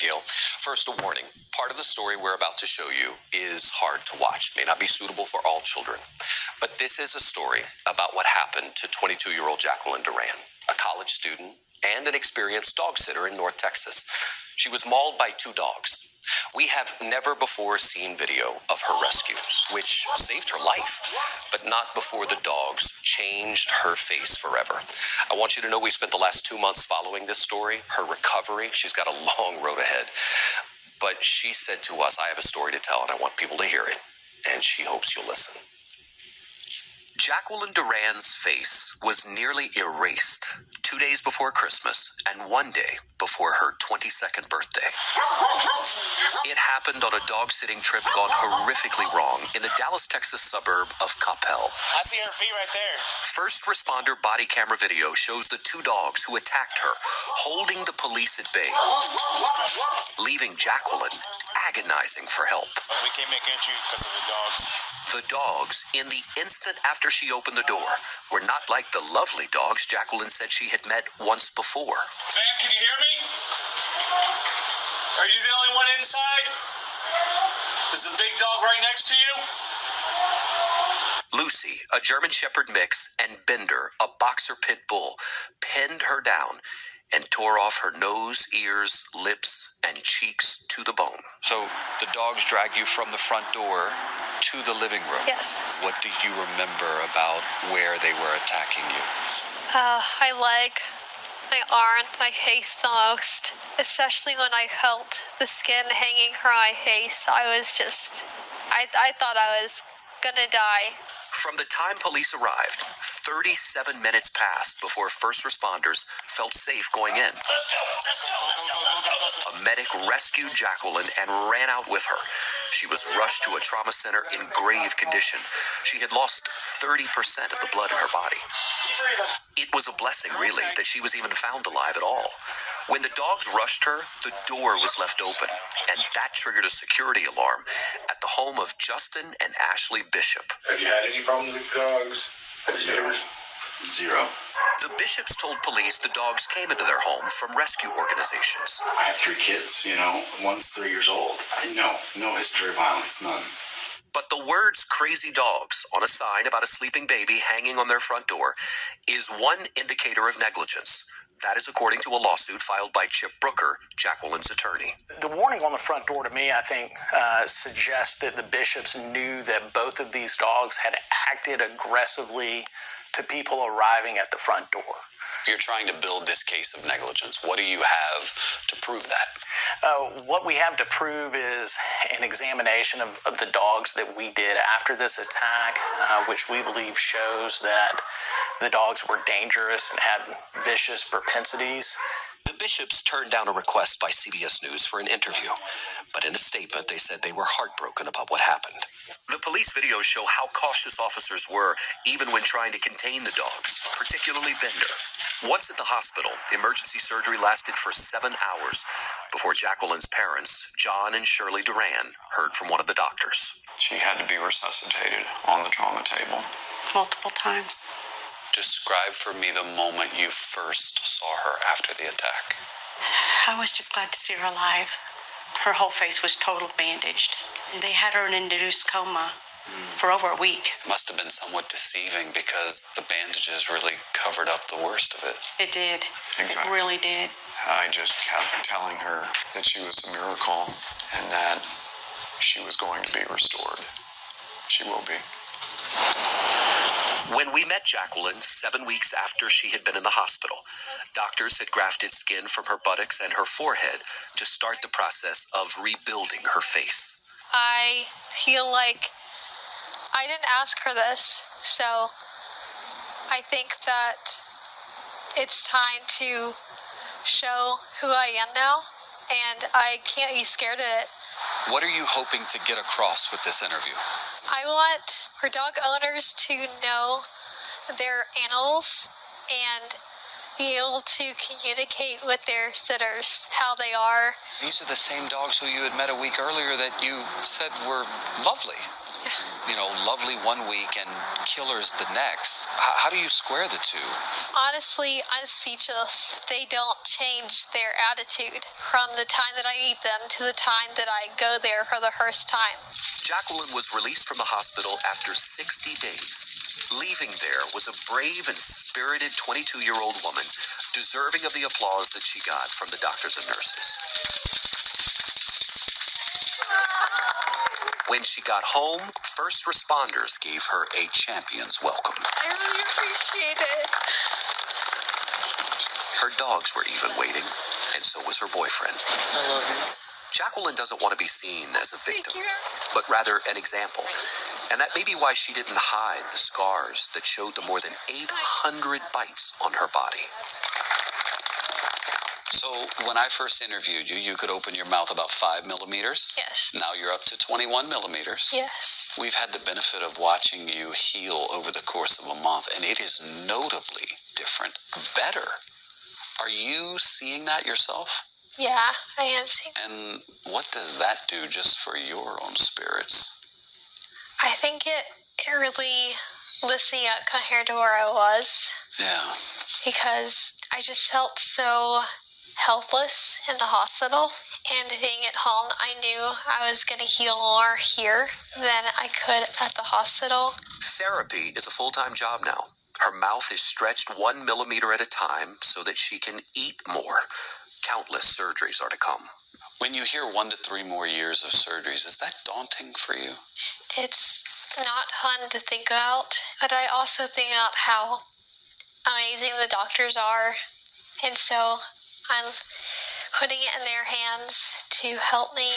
Abigail. First, a warning. Part of the story we're about to show you is hard to watch. May not be suitable for all children. But this is a story about what happened to 22-year-old Jacqueline Duran, a college student and an experienced dog sitter in North Texas. She was mauled by two dogs. We have never before seen video of her rescue, which saved her life, but not before the dogs changed her face forever. I want you to know we spent the last 2 months following this story, her recovery. She's got a long road ahead. But she said to us, I have a story to tell and I want people to hear it. And she hopes you'll listen. Jacqueline Duran's face was nearly erased 2 days before Christmas and 1 day before her 22nd birthday. It happened on a dog-sitting trip gone horrifically wrong in the Dallas, Texas suburb of Coppell. I see her feet right there. First responder body camera video shows the two dogs who attacked her holding the police at bay, leaving Jacqueline agonizing for help. We can't make entry because of the dogs. The dogs, in the instant after she opened the door, were not like the lovely dogs Jacqueline said she had met once before. Sam, can you hear me? Are you the only one inside? Is the big dog right next to you? Lucy, a German Shepherd mix, and Bender, a boxer pit bull, pinned her down and tore off her nose, ears, lips, and cheeks to the bone. So the dogs drag you from the front door to the living room. Yes. What do you remember about where they were attacking you? My leg, my arm, my face the most. Especially when I felt the skin hanging from my face. I thought I was gonna die. From the time police arrived, 37 minutes passed before first responders felt safe going in. A medic rescued Jacqueline and ran out with her. She was rushed to a trauma center in grave condition. She had lost 30% of the blood in her body. It was a blessing, really, that she was even found alive at all. When the dogs rushed her, the door was left open, and that triggered a security alarm at the home of Justin and Ashley Bishop. Have you had any problems with dogs? Zero. The Bishops told police the dogs came into their home from rescue organizations. I have 3 kids, one's 3 years old. No history of violence, none. But the words crazy dogs on a sign about a sleeping baby hanging on their front door is one indicator of negligence. That is according to a lawsuit filed by Chip Brooker, Jacqueline's attorney. The warning on the front door to me, I think, suggests that the Bishops knew that both of these dogs had acted aggressively to people arriving at the front door. You're trying to build this case of negligence. What do you have to prove that? What we have to prove is an examination of the dogs that we did after this attack, which we believe shows that the dogs were dangerous and had vicious propensities. The Bishops turned down a request by CBS News for an interview, but in a statement they said they were heartbroken about what happened. The police videos show how cautious officers were even when trying to contain the dogs, particularly Bender. Once at the hospital, emergency surgery lasted for 7 hours before Jacqueline's parents, John and Shirley Duran, heard from one of the doctors. She had to be resuscitated on the trauma table. Multiple times. Describe for me the moment you first saw her after the attack. I was just glad to see her alive. Her whole face was totally bandaged. They had her in an induced coma for over a week. Must have been somewhat deceiving because the bandages really covered up the worst of it. It did. Exactly. It really did. I just kept telling her that she was a miracle and that she was going to be restored. She will be. When we met Jacqueline 7 weeks after she had been in the hospital, doctors had grafted skin from her buttocks and her forehead to start the process of rebuilding her face. I feel like I didn't ask for this, so I think that it's time to show who I am now, and I can't be scared of it. What are you hoping to get across with this interview? I want for dog owners to know their animals and be able to communicate with their sitters, how they are. These are the same dogs who you had met a week earlier that you said were lovely. Yeah. lovely one week and killers the next. How do you square the two? Honestly, I'm speechless. They don't change their attitude from the time that I eat them to the time that I go there for the first time. Jacqueline was released from the hospital after 60 days. Leaving there was a brave and spirited 22-year-old woman, deserving of the applause that she got from the doctors and nurses. When she got home, first responders gave her a champion's welcome. I really appreciate it. Her dogs were even waiting, and so was her boyfriend. I love you. Jacqueline doesn't want to be seen as a victim, but rather an example. And that may be why she didn't hide the scars that showed the more than 800 bites on her body. So when I first interviewed you, you could open your mouth about 5 millimeters. Yes. Now you're up to 21 millimeters. Yes. We've had the benefit of watching you heal over the course of a month, and it is notably different, better. Are you seeing that yourself? Yeah, I am seeing. And what does that do just for your own spirits? I think it really lifts me up compared to where I was. Yeah. Because I just felt so helpless in the hospital. And being at home, I knew I was going to heal more here than I could at the hospital. Therapy is a full-time job now. Her mouth is stretched 1 millimeter at a time so that she can eat more. Countless surgeries are to come. When you hear 1 to 3 more years of surgeries, is that daunting for you? It's not fun to think about, but I also think about how amazing the doctors are. And so I'm putting it in their hands to help me.